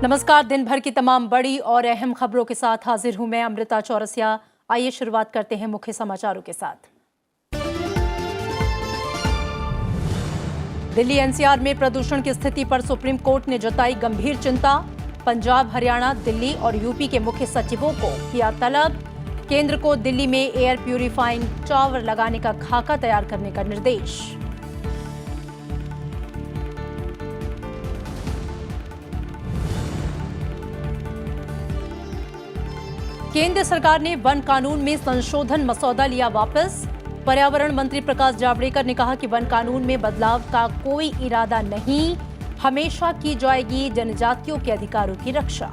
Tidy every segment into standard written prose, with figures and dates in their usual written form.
नमस्कार। दिन भर की तमाम बड़ी और अहम खबरों के साथ हाजिर हूं मैं अमृता चौरसिया। आइए शुरुआत करते हैं मुख्य समाचारों के साथ। दिल्ली एनसीआर में प्रदूषण की स्थिति पर सुप्रीम कोर्ट ने जताई गंभीर चिंता। पंजाब, हरियाणा, दिल्ली और यूपी के मुख्य सचिवों को किया तलब। केंद्र को दिल्ली में एयर प्यूरिफाइंग टावर लगाने का खाका तैयार करने का निर्देश। केंद्र सरकार ने वन कानून में संशोधन मसौदा लिया वापस। पर्यावरण मंत्री प्रकाश जावड़ेकर ने कहा कि वन कानून में बदलाव का कोई इरादा नहीं, हमेशा की जाएगी जनजातियों के अधिकारों की रक्षा।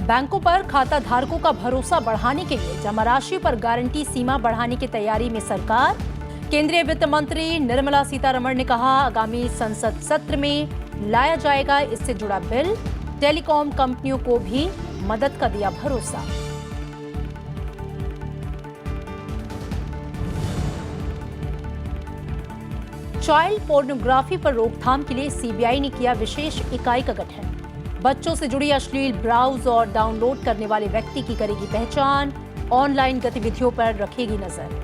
बैंकों पर खाता धारकों का भरोसा बढ़ाने के लिए जमा राशि पर गारंटी सीमा बढ़ाने की तैयारी में सरकार। केंद्रीय वित्त मंत्री निर्मला सीतारमण ने कहा, आगामी संसद सत्र में लाया जाएगा इससे जुड़ा बिल। टेलीकॉम कंपनियों को भी मदद का दिया भरोसा। चाइल्ड पोर्नोग्राफी पर रोकथाम के लिए सीबीआई ने किया विशेष इकाई का गठन। बच्चों से जुड़ी अश्लील ब्राउज और डाउनलोड करने वाले व्यक्ति की करेगी पहचान, ऑनलाइन गतिविधियों पर रखेगी नजर।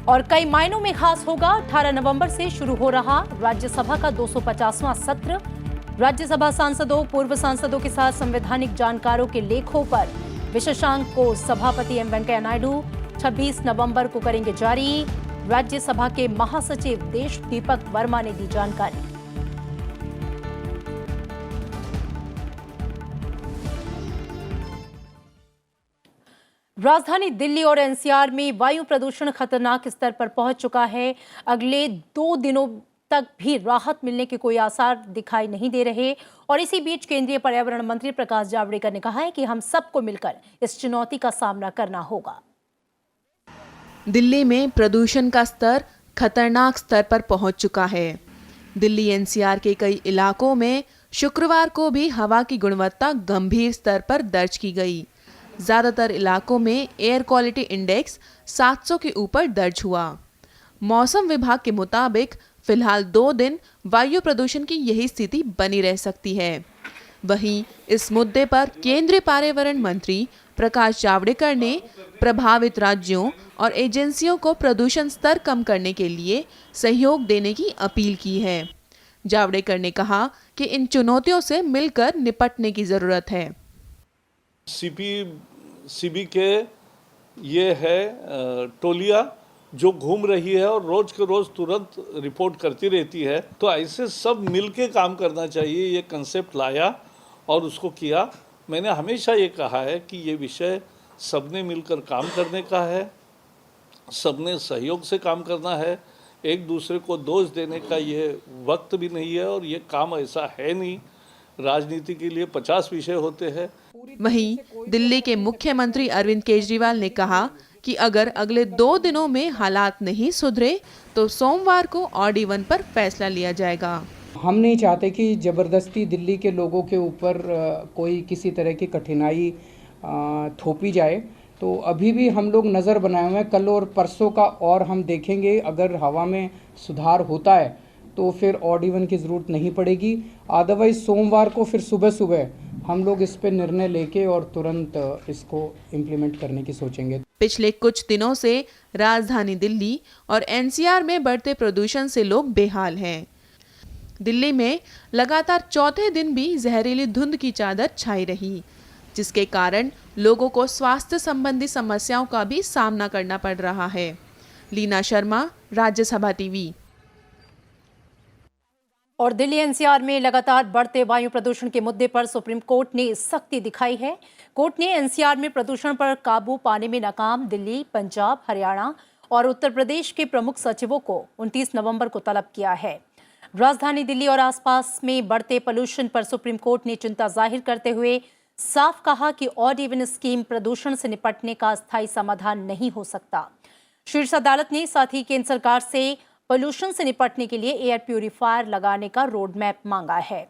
और कई मायनों में खास होगा, 18 नवंबर से शुरू हो रहा राज्यसभा का 250वां सत्र। राज्यसभा सांसदों, पूर्व सांसदों के साथ संवैधानिक जानकारों के लेखों पर विशेषांक को सभापति एम वेंकैया नायडू 26 नवंबर को करेंगे जारी। राज्यसभा के महासचिव देश दीपक वर्मा ने दी जानकारी। राजधानी दिल्ली और एनसीआर में वायु प्रदूषण खतरनाक स्तर पर पहुंच चुका है। अगले 2 दिनों तक भी राहत मिलने के कोई आसार दिखाई नहीं दे रहे। और इसी बीच केंद्रीय पर्यावरण मंत्री प्रकाश जावड़ेकर ने कहा है कि हम सबको मिलकर इस चुनौती का सामना करना होगा। दिल्ली में प्रदूषण का स्तर खतरनाक स्तर पर पहुंच चुका है। दिल्ली एनसीआर के कई इलाकों में शुक्रवार को भी हवा की गुणवत्ता गंभीर स्तर पर दर्ज की गई। ज्यादातर इलाकों में एयर क्वालिटी इंडेक्स 700 के ऊपर दर्ज हुआ। मौसम विभाग के मुताबिक फिलहाल 2 दिन वायु प्रदूषण की यही स्थिति बनी रह सकती है। वहीं इस मुद्दे पर केंद्रीय पर्यावरण मंत्री प्रकाश जावड़ेकर ने प्रभावित राज्यों और एजेंसियों को प्रदूषण स्तर कम करने के लिए सहयोग देने की अपील की है। जावड़ेकर ने कहा कि इन चुनौतियों से मिलकर निपटने की जरूरत है। सीबी के ये है टोलिया जो घूम रही है और रोज के रोज तुरंत रिपोर्ट करती रहती है, तो ऐसे सब मिलके काम करना चाहिए। ये कंसेप्ट लाया और उसको किया। मैंने हमेशा ये कहा है कि ये विषय सबने मिलकर काम करने का है, सबने सहयोग से काम करना है। एक दूसरे को दोष देने का ये वक्त भी नहीं है और ये काम ऐसा है नहीं। राजनीति के लिए 50 विषय होते हैं। वहीं दिल्ली के मुख्यमंत्री अरविंद केजरीवाल ने कहा कि अगर अगले 2 दिनों में हालात नहीं सुधरे तो सोमवार को ऑड-इवन पर फैसला लिया जाएगा। हम नहीं चाहते कि जबरदस्ती दिल्ली के लोगों के ऊपर कोई किसी तरह की कठिनाई थोपी जाए। तो अभी भी हम लोग नज़र बनाए हुए हैं। कल और परसों का और हम देखेंगे, अगर हवा में सुधार होता है तो फिर ऑड-इवन की ज़रूरत नहीं पड़ेगी। अदरवाइज सोमवार को फिर सुबह सुबह हम लोग इस पे निर्णय लेके और तुरंत इसको इम्प्लीमेंट करने की सोचेंगे। पिछले कुछ दिनों से राजधानी दिल्ली और एनसीआर में बढ़ते प्रदूषण से लोग बेहाल हैं। दिल्ली में लगातार चौथे दिन भी जहरीली धुंध की चादर छाई रही, जिसके कारण लोगों को स्वास्थ्य संबंधी समस्याओं का भी सामना करना पड़ रहा है। लीना शर्मा, राज्यसभा टीवी। और दिल्ली एनसीआर में लगातार बढ़ते वायु प्रदूषण के मुद्दे पर सुप्रीम कोर्ट ने सख्ती दिखाई है। कोर्ट ने एनसीआर में प्रदूषण पर काबू पाने में नाकाम दिल्ली, पंजाब, हरियाणा और उत्तर प्रदेश के प्रमुख सचिवों को 29 नवंबर को तलब किया है। राजधानी दिल्ली और आसपास में बढ़ते पोल्यूशन पर सुप्रीम कोर्ट ने चिंता जाहिर करते हुए साफ कहा कि ऑड इवन स्कीम प्रदूषण से निपटने का अस्थायी समाधान नहीं हो सकता। शीर्ष अदालत ने साथ ही केंद्र सरकार से पोल्यूशन से निपटने के लिए एयर प्यूरिफायर लगाने का रोड मैप मांगा है।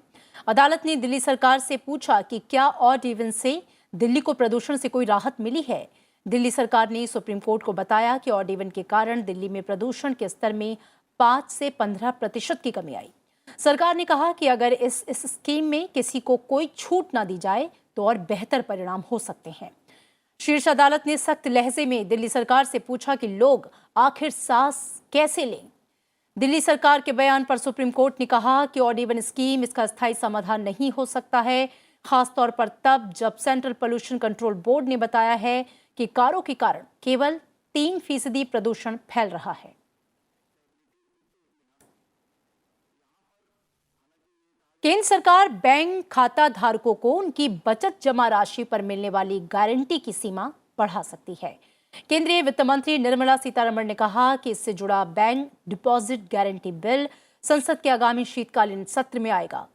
अदालत ने दिल्ली सरकार से पूछा कि क्या ऑड इवन से दिल्ली को प्रदूषण से कोई राहत मिली है। दिल्ली सरकार ने सुप्रीम कोर्ट को बताया कि ऑड इवन के कारण दिल्ली में प्रदूषण के स्तर में 5 से 15% की कमी आई। सरकार ने कहा कि अगर इस स्कीम में किसी को कोई छूट ना दी जाए तो और बेहतर परिणाम हो सकते हैं। शीर्ष अदालत ने सख्त लहजे में दिल्ली सरकार से पूछा कि लोग आखिर सांस कैसे लें। दिल्ली सरकार के बयान पर सुप्रीम कोर्ट ने कहा कि ऑड इवन स्कीम इसका स्थायी समाधान नहीं हो सकता है, खासतौर पर तब जब सेंट्रल पोल्यूशन कंट्रोल बोर्ड ने बताया है कि कारों के कारण केवल 3% प्रदूषण फैल रहा है। केंद्र सरकार बैंक खाता धारकों को उनकी बचत जमा राशि पर मिलने वाली गारंटी की सीमा बढ़ा सकती है। केंद्रीय वित्त मंत्री निर्मला सीतारमण ने कहा कि इससे जुड़ा बैंक डिपॉजिट गारंटी बिल संसद के आगामी शीतकालीन सत्र में आएगा।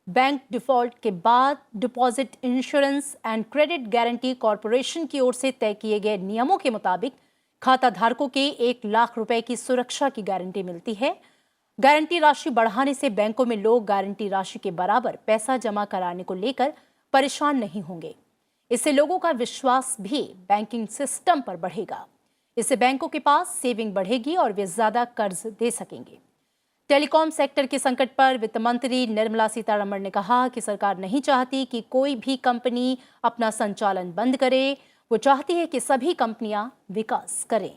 बैंक डिफॉल्ट के बाद deposit insurance and credit guarantee corporation की ओर से तय किए गए नियमों के मुताबिक खाता धारकों के 1 लाख रुपए की सुरक्षा की गारंटी मिलती है। गारंटी राशि बढ़ाने से बैंकों में लोग गारंटी राशि के बराबर पैसा जमा कराने को लेकर परेशान नहीं होंगे। इससे लोगों का विश्वास भी बैंकिंग सिस्टम पर बढ़ेगा। इससे बैंकों के पास सेविंग बढ़ेगी और वे ज्यादा कर्ज दे सकेंगे। टेलीकॉम सेक्टर के संकट पर वित्त मंत्री निर्मला सीतारमण ने कहा कि सरकार नहीं चाहती कि कोई भी कंपनी अपना संचालन बंद करे। वो चाहती है कि सभी कंपनियां विकास करें।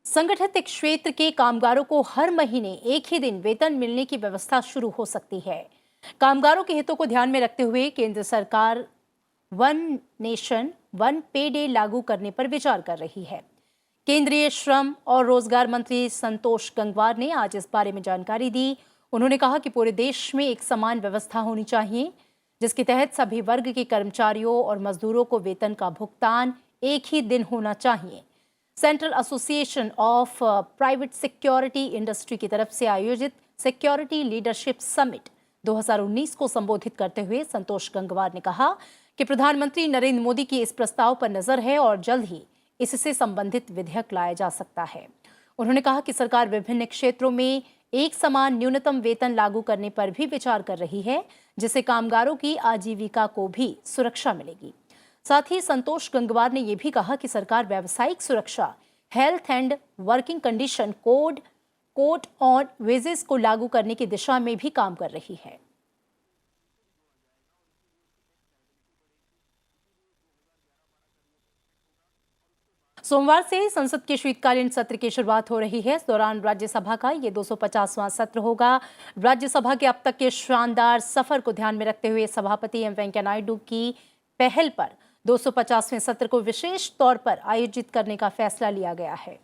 संगठित क्षेत्र के कामगारों को हर महीने एक ही दिन वेतन मिलने की व्यवस्था शुरू हो सकती है। कामगारों के हितों को ध्यान में रखते हुए केंद्र सरकार वन नेशन वन पे डे लागू करने पर विचार कर रही है। केंद्रीय श्रम और रोजगार मंत्री संतोष गंगवार ने आज इस बारे में जानकारी दी। उन्होंने कहा कि पूरे देश में एक समान व्यवस्था होनी चाहिए, जिसके तहत सभी वर्ग के कर्मचारियों और मजदूरों को वेतन का भुगतान एक ही दिन होना चाहिए। Central association of private security industry की तरफ से आयोजित सिक्योरिटी लीडरशिप समिट 2019 को संबोधित करते हुए संतोष गंगवार ने कहा कि प्रधानमंत्री नरेंद्र मोदी की इस प्रस्ताव पर नजर है और जल्द ही इससे संबंधित विधेयक लाया जा सकता है। उन्होंने कहा कि सरकार विभिन्न क्षेत्रों में एक समान न्यूनतम वेतन लागू करने पर भी विचार कर रही है, जिससे कामगारों की आजीविका को भी सुरक्षा मिलेगी। साथ ही संतोष गंगवार ने यह भी कहा कि सरकार व्यावसायिक सुरक्षा, health and working condition code on wages को लागू करने की दिशा में भी काम कर रही है। सोमवार से संसद के शीतकालीन सत्र की शुरुआत हो रही है। इस दौरान राज्यसभा का ये 250वां सत्र होगा। राज्यसभा के अब तक के शानदार सफर को ध्यान में रखते हुए सभापति एम वेंकैया नायडू की पहल पर 250वें सत्र को विशेष तौर पर आयोजित करने का फैसला लिया गया है।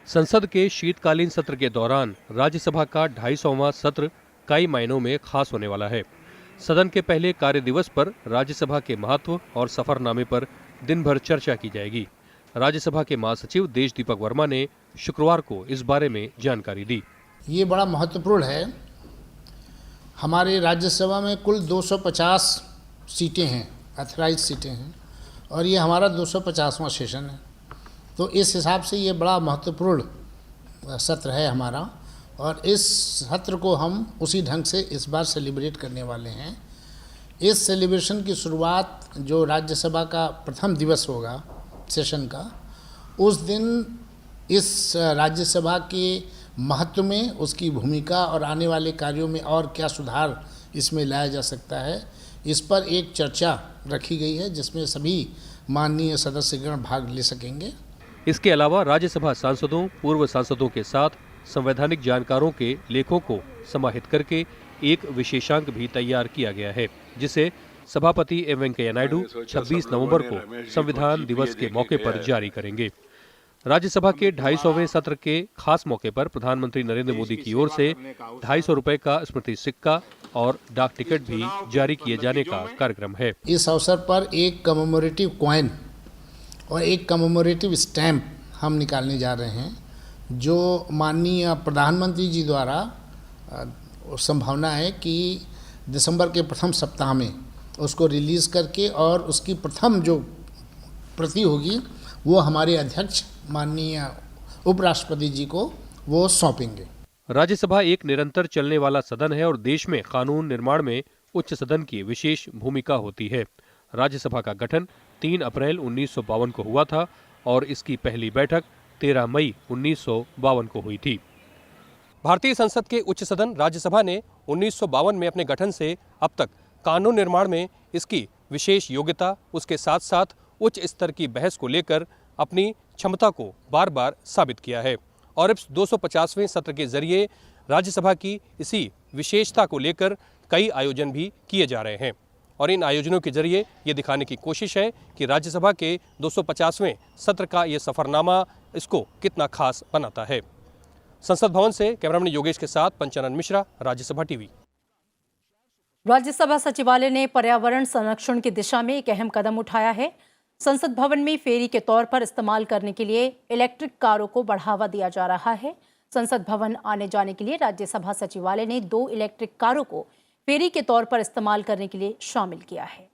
संसद के शीतकालीन सत्र के दौरान राज्यसभा का 250वां सत्र कई मायनों में खास होने वाला है। सदन के पहले कार्य दिवस पर राज्यसभा के महत्व और सफरनामे पर दिन भर चर्चा की जाएगी। राज्यसभा के महासचिव देश दीपक वर्मा ने शुक्रवार को इस बारे में जानकारी दी। ये बड़ा महत्वपूर्ण है। हमारे राज्यसभा में कुल 250 सीटें हैं, अथराइज सीटें हैं, और ये हमारा 250वां सेशन है। तो इस हिसाब से ये बड़ा महत्वपूर्ण सत्र है हमारा, और इस सत्र को हम उसी ढंग से इस बार सेलिब्रेट करने वाले हैं। इस सेलिब्रेशन की शुरुआत जो राज्यसभा का प्रथम दिवस होगा सेशन का, उस दिन इस राज्यसभा के महत्व में, उसकी भूमिका और आने वाले कार्यों में और क्या सुधार इसमें लाया जा सकता है, इस पर एक चर्चा रखी गई है, जिसमें सभी माननीय सदस्यगण भाग ले सकेंगे। इसके अलावा राज्यसभा सांसदों, पूर्व सांसदों के साथ संवैधानिक जानकारों के लेखों को समाहित करके एक विशेषांक भी तैयार किया गया है, जिसे सभापति एम वेंकैया नायडू 26 नवंबर को संविधान दिवस के मौके पर जारी करेंगे। राज्यसभा के 250वें सत्र के खास मौके पर प्रधानमंत्री नरेंद्र मोदी की ओर से 250 रुपए का स्मृति सिक्का और डाक टिकट भी जारी किए जाने का कार्यक्रम है। इस अवसर पर एक कमेमोरेटिव कॉइन और एक कमेमोरेटिव स्टैम्प हम निकालने जा रहे हैं, जो माननीय प्रधानमंत्री जी द्वारा संभावना है कि दिसंबर के प्रथम सप्ताह में उसको रिलीज़ करके, और उसकी प्रथम जो प्रति होगी वो हमारे अध्यक्ष माननीय उपराष्ट्रपति जी को वो सौंपेंगे। राज्यसभा एक निरंतर चलने वाला सदन है और देश में कानून निर्माण में उच्च सदन की विशेष भूमिका होती है। राज्यसभा का गठन 3 अप्रैल 1952 को हुआ था और इसकी पहली बैठक 13 मई 1952 को हुई थी। भारतीय संसद के उच्च सदन राज्यसभा ने 1952 में अपने गठन से अब तक कानून निर्माण में इसकी विशेष योग्यता, उसके साथ साथ उच्च स्तर की बहस को लेकर अपनी क्षमता को बार बार साबित किया है और इस 250वें सत्र के जरिए राज्यसभा की इसी विशेषता को लेकर कई आयोजन भी किए जा रहे हैं और इन आयोजनों के जरिए ये दिखाने की कोशिश है कि राज्यसभा के 250वें सत्र का ये सफरनामा इसको कितना खास बनाता है। संसद भवन से कैमरामैन योगेश के साथ पंचानन मिश्रा, राज्यसभा टीवी। राज्यसभा सचिवालय ने पर्यावरण संरक्षण की दिशा में एक अहम कदम उठाया है। संसद भवन में फेरी के तौर पर इस्तेमाल करने के लिए इलेक्ट्रिक कारों को बढ़ावा दिया जा रहा है। संसद भवन आने जाने के लिए राज्यसभा सचिवालय ने 2 इलेक्ट्रिक कारों को फेरी के तौर पर इस्तेमाल करने के लिए शामिल किया है।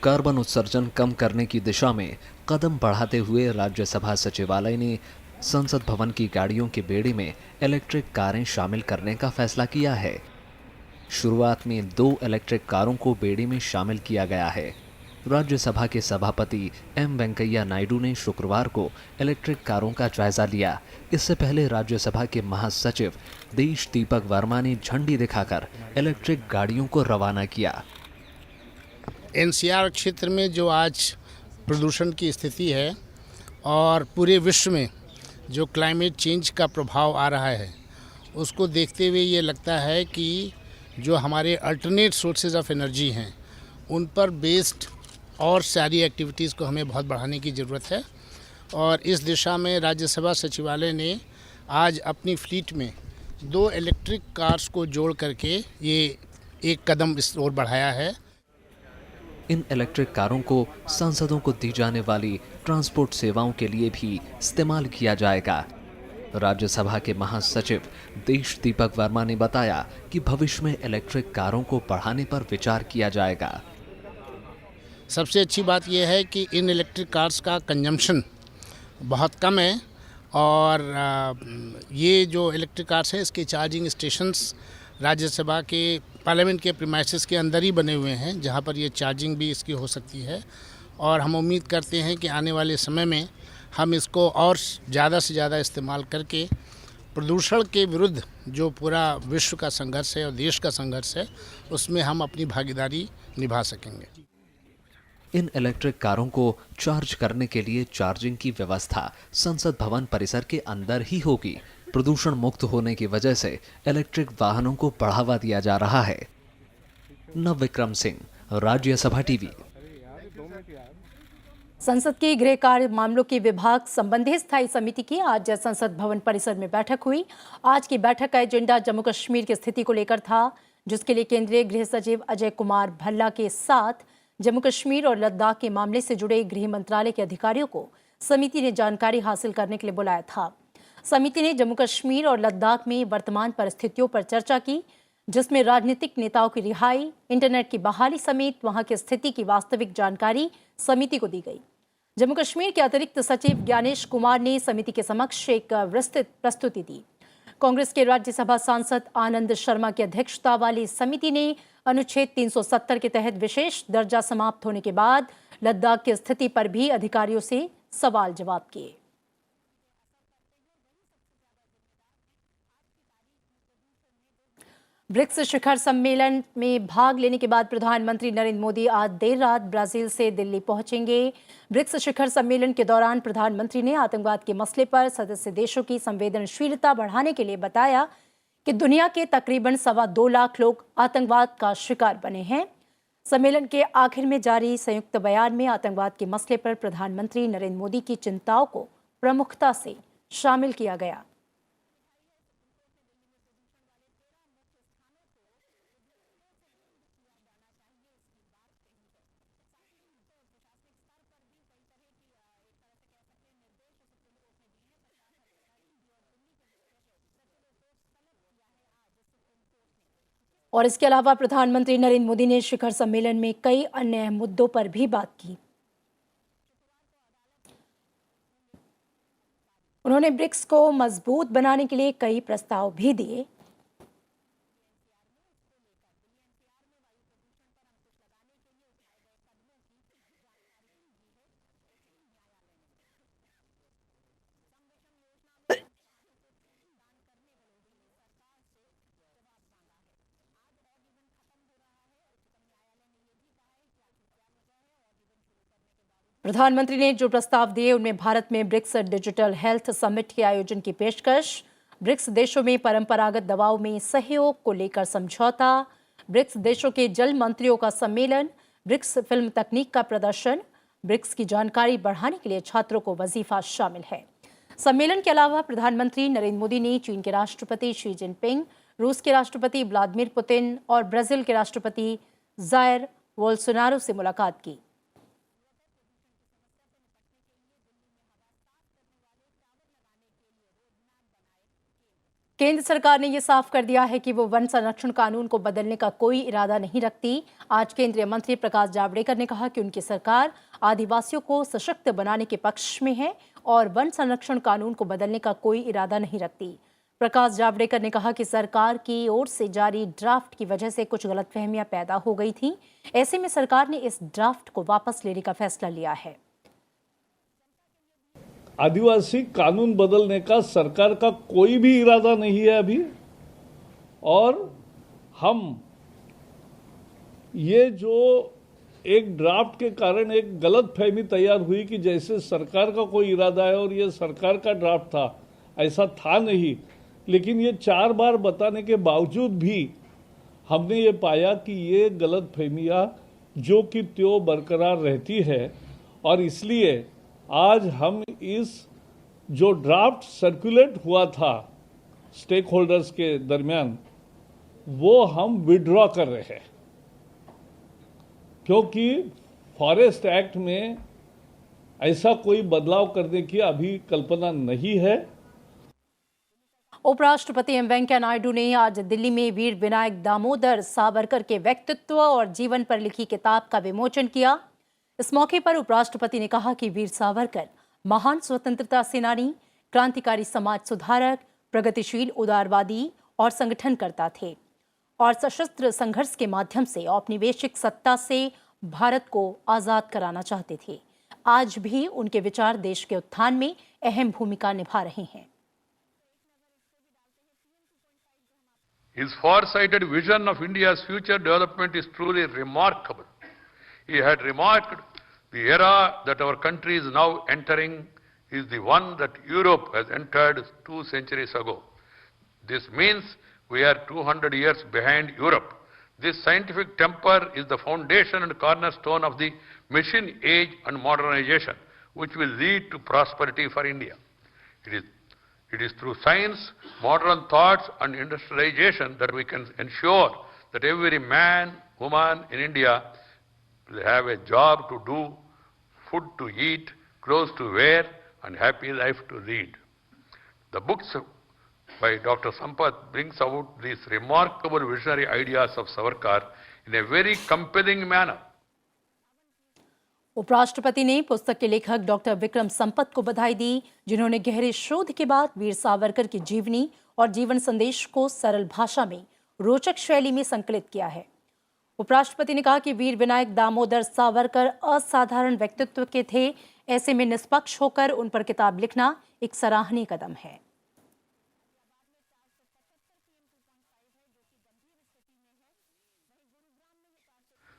कार्बन उत्सर्जन कम करने की दिशा में कदम बढ़ाते हुए राज्यसभा सचिवालय ने संसद भवन की गाड़ियों के बेड़े में इलेक्ट्रिक कारें शामिल करने का फैसला किया है। शुरुआत में 2 इलेक्ट्रिक कारों को बेड़े में शामिल किया गया है। राज्यसभा के सभापति एम वेंकैया नायडू ने शुक्रवार को इलेक्ट्रिक कारों का जायजा लिया। इससे पहले राज्यसभा के महासचिव देश दीपक वर्मा ने झंडी दिखाकर इलेक्ट्रिक गाड़ियों को रवाना किया। एनसीआर क्षेत्र में जो आज प्रदूषण की स्थिति है और पूरे विश्व में जो क्लाइमेट चेंज का प्रभाव आ रहा है, उसको देखते हुए ये लगता है कि जो हमारे अल्टरनेट सोर्सेज ऑफ एनर्जी हैं उन पर बेस्ड और सारी एक्टिविटीज़ को हमें बहुत बढ़ाने की ज़रूरत है और इस दिशा में राज्यसभा सचिवालय ने आज अपनी फ्लीट में 2 इलेक्ट्रिक कार्स को जोड़ करके ये एक कदम इस ओर बढ़ाया है। इन इलेक्ट्रिक कारों को सांसदों को दी जाने वाली ट्रांसपोर्ट सेवाओं के लिए भी इस्तेमाल किया जाएगा। राज्यसभा के महासचिव देश दीपक वर्मा ने बताया कि भविष्य में इलेक्ट्रिक कारों को बढ़ाने पर विचार किया जाएगा। सबसे अच्छी बात यह है कि इन इलेक्ट्रिक कार्स का कंजम्पशन बहुत कम है और ये जो इलेक्ट्रिक कार्स हैं इसके चार्जिंग स्टेशंस राज्यसभा के पार्लियामेंट के प्रीमाइसेस के अंदर ही बने हुए हैं, जहां पर ये चार्जिंग भी इसकी हो सकती है और हम उम्मीद करते हैं कि आने वाले समय में हम इसको और ज़्यादा से ज़्यादा इस्तेमाल करके प्रदूषण के विरुद्ध जो पूरा विश्व का संघर्ष है और देश का संघर्ष है उसमें हम अपनी भागीदारी निभा सकेंगे। इन इलेक्ट्रिक कारों को चार्ज करने के लिए चार्जिंग की व्यवस्था संसद भवन परिसर के अंदर ही होगी। प्रदूषण मुक्त होने की वजह से इलेक्ट्रिक वाहनों को बढ़ावा दिया जा रहा है। नवविक्रम सिंह, राज्यसभा टीवी। संसद के गृह कार्य मामलों के विभाग संबंधी स्थायी समिति की आज संसद भवन परिसर में बैठक हुई। आज की बैठक का एजेंडा जम्मू कश्मीर की स्थिति को लेकर था, जिसके लिए केंद्रीय गृह सचिव अजय कुमार भल्ला के साथ जम्मू कश्मीर और लद्दाख के मामले से जुड़े गृह मंत्रालय के अधिकारियों को समिति ने जानकारी हासिल करने के लिए बुलाया था। समिति ने जम्मू कश्मीर और लद्दाख में वर्तमान परिस्थितियों पर चर्चा की, जिसमें राजनीतिक नेताओं की रिहाई, इंटरनेट की बहाली समेत वहां की स्थिति की वास्तविक जानकारी समिति को दी गई। जम्मू कश्मीर के अतिरिक्त सचिव ज्ञानेश कुमार ने समिति के समक्ष एक विस्तृत प्रस्तुति दी। कांग्रेस के राज्यसभा सांसद आनंद शर्मा की अध्यक्षता वाली समिति ने अनुच्छेद 370 के तहत विशेष दर्जा समाप्त होने के बाद लद्दाख की स्थिति पर भी अधिकारियों से सवाल जवाब किए। ब्रिक्स शिखर सम्मेलन में भाग लेने के बाद प्रधानमंत्री नरेंद्र मोदी आज देर रात ब्राजील से दिल्ली पहुंचेंगे। ब्रिक्स शिखर सम्मेलन के दौरान प्रधानमंत्री ने आतंकवाद के मसले पर सदस्य देशों की संवेदनशीलता बढ़ाने के लिए बताया कि दुनिया के तकरीबन 2.25 लाख लोग आतंकवाद का शिकार बने हैं। सम्मेलन के आखिर में जारी संयुक्त बयान में आतंकवाद के मसले पर प्रधानमंत्री नरेंद्र मोदी की चिंताओं को प्रमुखता से शामिल किया गया। और इसके अलावा प्रधानमंत्री नरेंद्र मोदी ने शिखर सम्मेलन में कई अन्य मुद्दों पर भी बात की। उन्होंने ब्रिक्स को मजबूत बनाने के लिए कई प्रस्ताव भी दिए। प्रधानमंत्री ने जो प्रस्ताव दिए उनमें भारत में ब्रिक्स डिजिटल हेल्थ समिट के आयोजन की पेशकश, ब्रिक्स देशों में परंपरागत दवाओं में सहयोग को लेकर समझौता, ब्रिक्स देशों के जल मंत्रियों का सम्मेलन, ब्रिक्स फिल्म तकनीक का प्रदर्शन, ब्रिक्स की जानकारी बढ़ाने के लिए छात्रों को वजीफा शामिल है। सम्मेलन के अलावा प्रधानमंत्री नरेंद्र मोदी ने चीन के राष्ट्रपति शी जिनपिंग, रूस के राष्ट्रपति व्लादिमीर पुतिन और ब्राजील के राष्ट्रपति जायर बोल्सोनारो से मुलाकात की। केंद्र सरकार ने यह साफ कर दिया है कि वो वन संरक्षण कानून को बदलने का कोई इरादा नहीं रखती। आज केंद्रीय मंत्री प्रकाश जावड़ेकर ने कहा कि उनकी सरकार आदिवासियों को सशक्त बनाने के पक्ष में है और वन संरक्षण कानून को बदलने का कोई इरादा नहीं रखती। प्रकाश जावड़ेकर ने कहा कि सरकार की ओर से जारी ड्राफ्ट की वजह से कुछ गलतफहमियां पैदा हो गई थी। ऐसे में सरकार ने इस ड्राफ्ट को वापस लेने का फैसला लिया है। आदिवासी कानून बदलने का सरकार का कोई भी इरादा नहीं है अभी। और हम ये जो एक ड्राफ्ट के कारण एक गलत फहमी तैयार हुई कि जैसे सरकार का कोई इरादा है और ये सरकार का ड्राफ्ट था, ऐसा था नहीं। लेकिन ये 4 बार बताने के बावजूद भी हमने ये पाया कि ये गलत फहमियाँ जो कि त्यों बरकरार रहती है और इसलिए आज हम इस जो ड्राफ्ट सर्कुलेट हुआ था स्टेक होल्डर्स के दरमियान वो हम विड्रॉ कर रहे हैं, क्योंकि फॉरेस्ट एक्ट में ऐसा कोई बदलाव करने की अभी कल्पना नहीं है। उपराष्ट्रपति एम वेंकैया नायडू ने आज दिल्ली में वीर विनायक दामोदर सावरकर के व्यक्तित्व और जीवन पर लिखी किताब का विमोचन किया। इस मौके पर उपराष्ट्रपति ने कहा कि वीर सावरकर महान स्वतंत्रता सेनानी, क्रांतिकारी समाज सुधारक, प्रगतिशील उदारवादी और संगठनकर्ता थे और सशस्त्र संघर्ष के माध्यम से औपनिवेशिक सत्ता से भारत को आजाद कराना चाहते थे। आज भी उनके विचार देश के उत्थान में अहम भूमिका निभा रहे हैं। His far-sighted vision of India's future development is truly remarkable. He had remarked the era that our country is now entering is the one that Europe has entered 2 centuries ago. This means we are 200 years behind Europe. This scientific temper is the foundation and cornerstone of the machine age and modernization, which will lead to prosperity for India. It is through science, modern thoughts and industrialization that we can ensure that every man, woman in India will have a job to do, food to eat, clothes to wear and happy life to lead. The books by Dr. Sampath brings out these remarkable visionary ideas of Savarkar in a very compelling manner. उपराष्ट्रपति ने पुस्तक के लेखक doctor Vikram Sampat को बधाई दी, जिन्होंने गहरे शोध के बाद वीर सावरकर की जीवनी और जीवन संदेश को सरल भाषा में रोचक शैली में संकलित किया है। उपराष्ट्रपति ने कहा कि वीर विनायक दामोदर सावरकर असाधारण व्यक्तित्व के थे। ऐसे में निष्पक्ष होकर उन पर किताब लिखना एक सराहनीय कदम है।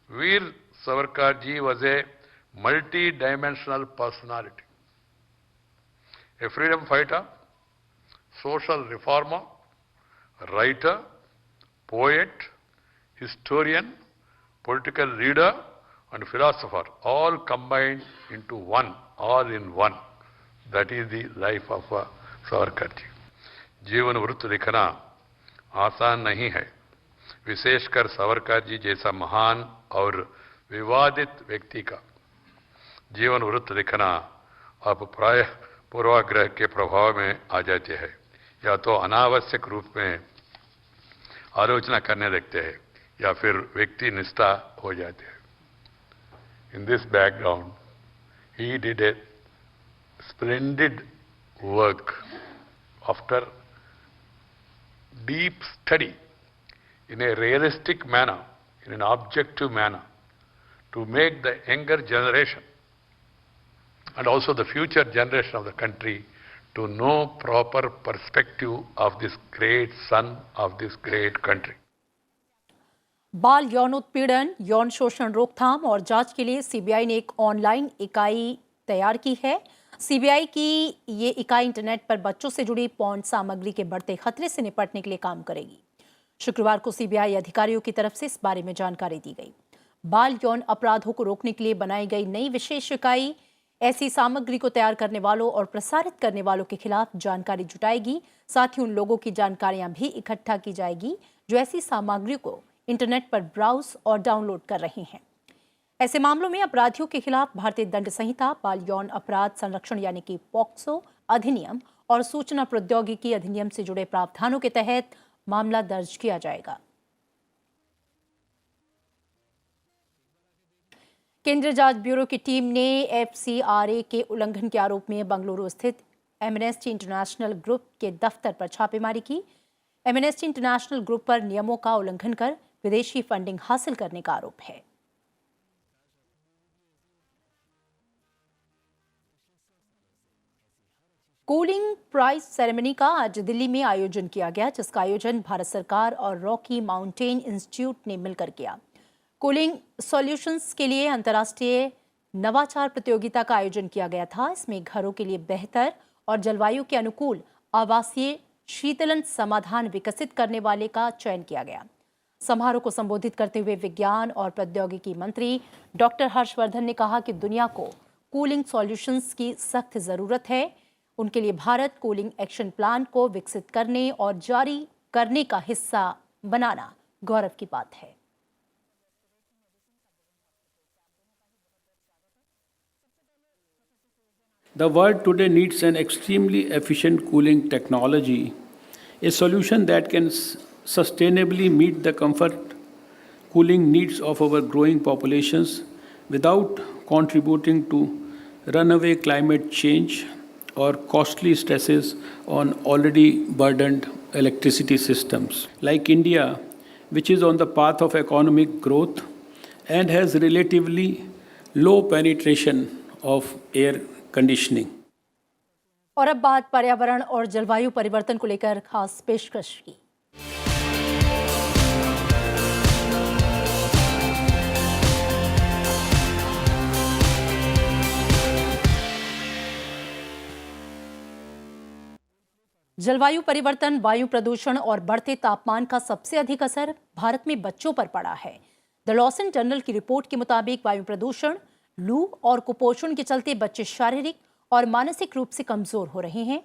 Veer Savarkar ji was a multi-dimensional personality, a freedom fighter, social reformer, writer, poet, historian, political leader and philosopher, all combined into one, all in one. That is the life of Savarkar ji. जीवन वृत्त लिखना आसान नहीं है, विशेषकर सावरकर जी जैसा महान और विवादित व्यक्ति का जीवन वृत्त लिखना आप प्राय पूर्वाग्रह के प्रभाव में आ जाते हैं या तो अनावश्यक रूप में आलोचना करने लगते हैं या फिर व्यक्ति निष्ठा हो जाते हैं. In this background, he did a splendid work after deep study in a realistic manner, in an objective manner, to make the younger generation and also the future generation of the country to know proper perspective of this great son of this great country. बाल यौन उत्पीड़न, यौन शोषण रोकथाम और जांच के लिए सीबीआई ने एक ऑनलाइन इकाई तैयार की है। सीबीआई की ये इकाई इंटरनेट पर बच्चों से जुड़ी पॉर्न सामग्री के बढ़ते खतरे से निपटने के लिए काम करेगी। शुक्रवार को सीबीआई अधिकारियों की तरफ से इस बारे में जानकारी दी गई। बाल यौन अपराधों को रोकने के लिए बनाई गई नई विशेष इकाई ऐसी सामग्री को तैयार करने वालों और प्रसारित करने वालों के खिलाफ जानकारी जुटाएगी। साथ ही उन लोगों की जानकारियां भी इकट्ठा की जाएगी जो ऐसी सामग्री को इंटरनेट पर ब्राउज और डाउनलोड कर रहे हैं। ऐसे मामलों में अपराधियों के खिलाफ भारतीय दंड संहिता, बाल यौन अपराध संरक्षण यानी कि पॉक्सो अधिनियम और सूचना प्रौद्योगिकी अधिनियम से जुड़े प्रावधानों के तहत मामला दर्ज किया जाएगा। केंद्रीय जांच ब्यूरो की टीम ने एफसीआरए के उल्लंघन के आरोप में बंगलुरु स्थित एमनेस्टी इंटरनेशनल ग्रुप के दफ्तर पर छापेमारी की। एमनेस्टी इंटरनेशनल ग्रुप पर नियमों का उल्लंघन कर विदेशी फंडिंग हासिल करने का आरोप है। कूलिंग प्राइज सेरेमनी का आज दिल्ली में आयोजन किया गया, जिसका आयोजन भारत सरकार और रॉकी माउंटेन इंस्टीट्यूट ने मिलकर किया। कूलिंग सॉल्यूशंस के लिए अंतर्राष्ट्रीय नवाचार प्रतियोगिता का आयोजन किया गया था। इसमें घरों के लिए बेहतर और जलवायु के अनुकूल आवासीय शीतलन समाधान विकसित करने वाले का चयन किया गया। समारोह को संबोधित करते हुए विज्ञान और प्रौद्योगिकी मंत्री डॉक्टर हर्षवर्धन ने कहा कि दुनिया को कूलिंग सॉल्यूशंस की सख्त जरूरत है। उनके लिए भारत कूलिंग एक्शन प्लान को विकसित करने और जारी करने का हिस्सा बनाना गौरव की बात है। The world today needs an extremely efficient cooling technology, a solution that can sustainably meet the comfort cooling needs of our growing populations without contributing to runaway climate change or costly stresses on already burdened electricity systems. Like India, which is on the path of economic growth and has relatively low penetration of air conditioning. और अब बात पर्यावरण और जलवायु परिवर्तन को लेकर खास पेशकश की। जलवायु परिवर्तन, वायु प्रदूषण और बढ़ते तापमान का सबसे अधिक असर भारत में बच्चों पर पड़ा है। द लॉसन जर्नल की रिपोर्ट के मुताबिक वायु प्रदूषण, लू और कुपोषण के चलते बच्चे शारीरिक और मानसिक रूप से कमजोर हो रहे हैं।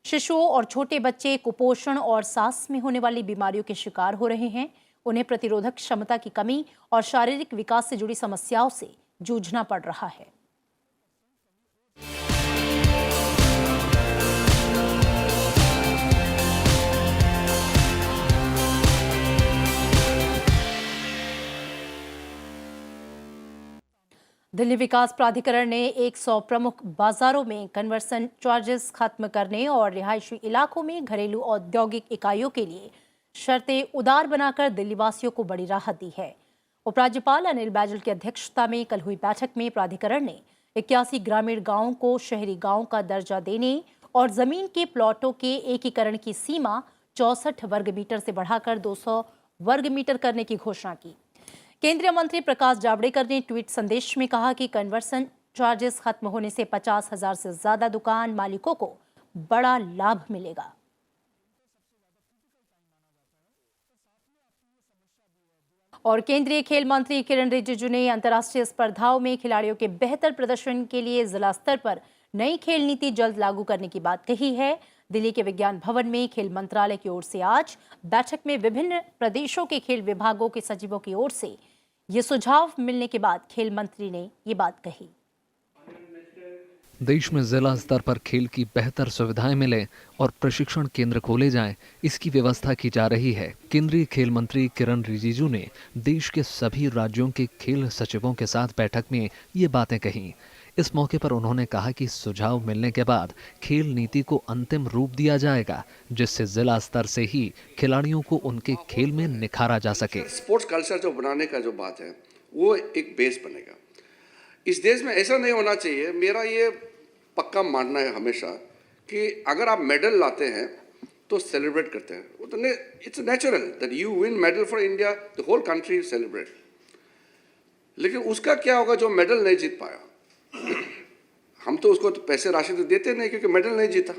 शिशुओं और छोटे बच्चे कुपोषण और सांस में होने वाली बीमारियों के शिकार हो रहे हैं। उन्हें प्रतिरोधक क्षमता की कमी और शारीरिक विकास से जुड़ी समस्याओं से जूझना पड़ रहा है। दिल्ली विकास प्राधिकरण ने 100 प्रमुख बाजारों में कन्वर्सन चार्जेस खत्म करने और रिहायशी इलाकों में घरेलू औद्योगिक इकाइयों के लिए शर्तें उदार बनाकर दिल्ली वासियों को बड़ी राहत दी है। उपराज्यपाल अनिल बैजल की अध्यक्षता में कल हुई बैठक में प्राधिकरण ने 81 ग्रामीण गांवों को शहरी गांव का दर्जा देने और जमीन के प्लॉटों के एकीकरण की सीमा 64 वर्ग मीटर से बढ़ाकर 200 वर्ग मीटर करने की घोषणा की। केंद्रीय मंत्री प्रकाश जावड़ेकर ने ट्वीट संदेश में कहा कि कन्वर्सन चार्जेस खत्म होने से 50,000 से ज्यादा दुकान मालिकों को बड़ा लाभ मिलेगा। और केंद्रीय खेल मंत्री किरण रिजिजू ने अंतर्राष्ट्रीय स्पर्धाओं में खिलाड़ियों के बेहतर प्रदर्शन के लिए जिला स्तर पर नई खेल नीति जल्द लागू करने की बात कही है। दिल्ली के विज्ञान भवन में खेल मंत्रालय की ओर से आज बैठक में विभिन्न प्रदेशों के खेल विभागों के सचिवों की ओर से ये सुझाव मिलने के बाद खेल मंत्री ने ये बात कही। देश में जिला स्तर पर खेल की बेहतर सुविधाएं मिले और प्रशिक्षण केंद्र खोले जाएं, इसकी व्यवस्था की जा रही है। केंद्रीय खेल मंत्री किरण रिजिजू ने देश के सभी राज्यों के खेल सचिवों के साथ बैठक में ये बातें कहीं। इस मौके पर उन्होंने कहा कि सुझाव मिलने के बाद खेल नीति को अंतिम रूप दिया जाएगा, जिससे जिला स्तर से ही खिलाड़ियों को उनके खेल में निखारा जा सके। स्पोर्ट्स कल्चर जो बनाने का जो बात है वो एक बेस बनेगा। इस देश में ऐसा नहीं होना चाहिए, मेरा ये पक्का मानना है हमेशा कि अगर आप मेडल लाते हैं तो सेलिब्रेट करते हैं, वो तो it's natural that you win medal for India, the whole country celebrate. लेकिन उसका क्या होगा जो मेडल नहीं जीत पाया? हम तो उसको तो पैसे राशि तो देते नहीं क्योंकि मेडल नहीं जीता,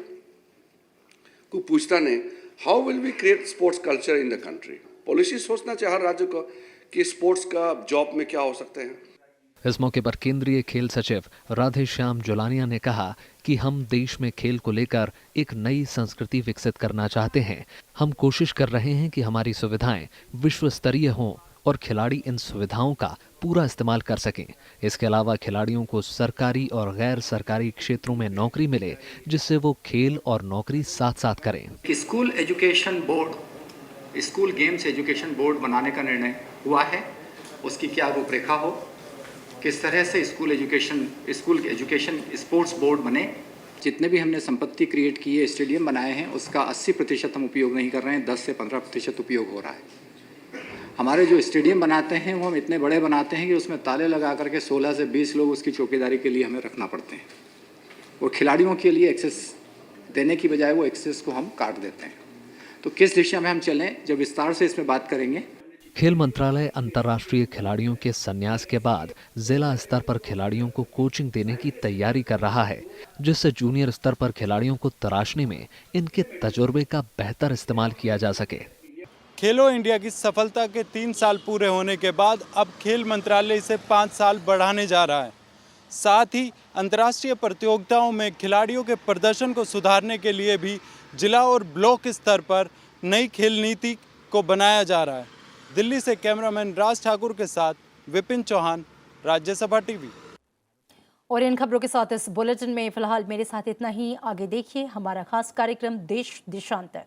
कोई पूछता नहीं। How will we create sports culture in the country? Policy सोचना चाहिए हर राज्य को कि स्पोर्ट्स का जॉब में क्या हो सकते हैं। इस मौके पर केंद्रीय खेल सचिव राधेश्याम जुलानिया ने कहा कि हम देश में खेल को लेकर एक नई संस्कृति विकसित करना चाहते हैं। हम कोशिश कर रहे हैं कि हमारी सुविधाएं विश्व स्तरीय हों और खिलाड़ी इन सुविधाओं का पूरा इस्तेमाल कर सकें। इसके अलावा खिलाड़ियों को सरकारी और गैर सरकारी क्षेत्रों में नौकरी मिले, जिससे वो खेल और नौकरी साथ साथ करें। School education board, school games education board बनाने का निर्णय हुआ है। उसकी क्या रूपरेखा हो, किस तरह से स्कूल एजुकेशन स्पोर्ट्स बोर्ड बने। जितने भी हमने संपत्ति क्रिएट की है, स्टेडियम बनाए हैं, उसका 80% हम उपयोग नहीं कर रहे हैं, 10 से 15% उपयोग हो रहा है। हमारे जो स्टेडियम बनाते हैं वो हम इतने बड़े बनाते हैं कि उसमें ताले लगा करके 16 से 20 लोग उसकी चौकीदारी के लिए हमें रखना पड़ते हैं, और खिलाड़ियों के लिए एक्सेस देने की बजाय वो एक्सेस को हम काट देते हैं। तो किस दिशा में हम चलें, जब विस्तार से इसमें बात करेंगे। खेल मंत्रालय अंतर्राष्ट्रीय खिलाड़ियों के संन्यास के बाद जिला स्तर पर खिलाड़ियों को कोचिंग देने की तैयारी कर रहा है, जिससे जूनियर स्तर पर खिलाड़ियों को तराशने में इनके तजुर्बे का बेहतर इस्तेमाल किया जा सके। खेलो इंडिया की सफलता के 3 साल पूरे होने के बाद अब खेल मंत्रालय इसे 5 साल बढ़ाने जा रहा है। साथ ही अंतर्राष्ट्रीय प्रतियोगिताओं में खिलाड़ियों के प्रदर्शन को सुधारने के लिए भी जिला और ब्लॉक स्तर पर नई खेल नीति को बनाया जा रहा है। दिल्ली से कैमरामैन राज ठाकुर के साथ विपिन चौहान, राज्यसभा टीवी। और इन खबरों के साथ इस बुलेटिन में फिलहाल मेरे साथ इतना ही। आगे देखिए हमारा खास कार्यक्रम देश देशांतर।